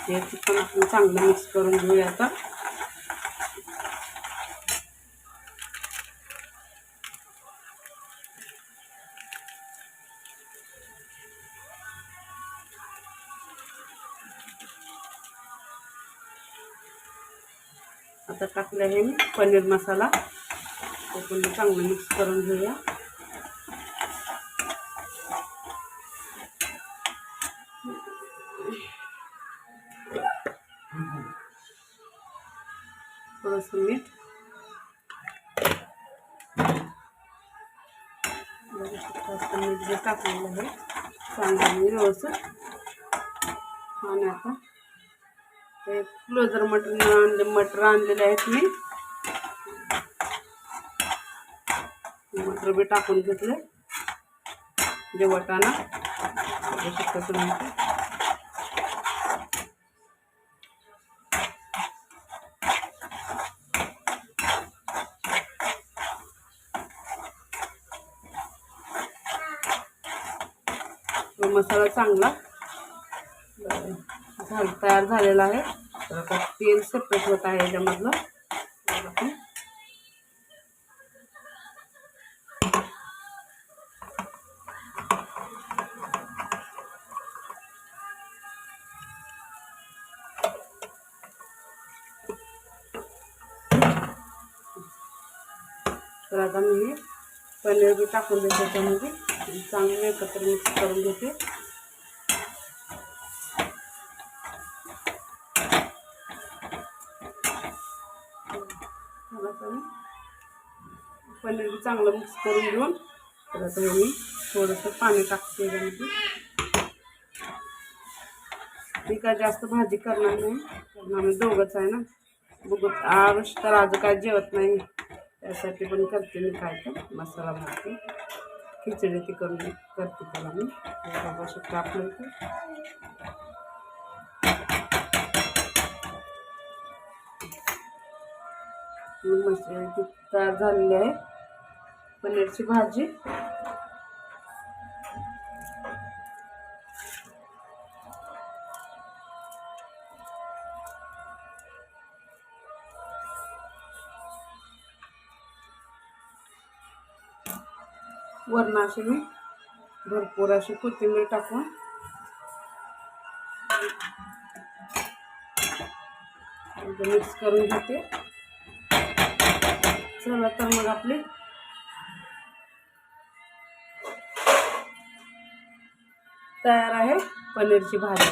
हे पण आपण चांगलं मिक्स करून घेऊया आता. आता टाकलं आहे मी पनीर मसाला, तो पण चांगलं मिक्स करून घेऊया. थोडंसं मीठ, मीठ जे टाकलेलं आहे चांगलं मी व्यवस्थित. आणि आता ते क्लोजर मटर आणलेले आहेत मी, मटर बी टाकून घेतले. जे वाटाणा मसाला चांगला तयार झालेला आहे. तर आता तेल सेपरेट होत आहे याच्यामधलं. तर आता मी पनीर बी टाकून देते त्याच्यामध्ये, चांगले एकत्र मिक्स करून घेते. पनीर बी चांगलं मिक्स करून घेऊन तर आता मी थोडंसं पाणी टाकते याच्यामध्ये. मी काय जास्त भाजी करणार नाही, कारण आम्ही दोघंच आहे ना. बघू आरुष तर आज काय जेवत नाही, त्यासाठी पण करते मी काय तर मसाला भाजी, खिचडी ती करून करते त्याला मी. बघू शकता आपलं इथे मस्त तयार झालेली आहे पनीरची भाजी. वरण अशी मी भरपूर अशी कोथिंबीर टाकून मिक्स करून घेते. चला तर मग आपली तयार आहे पनीरची भाजी.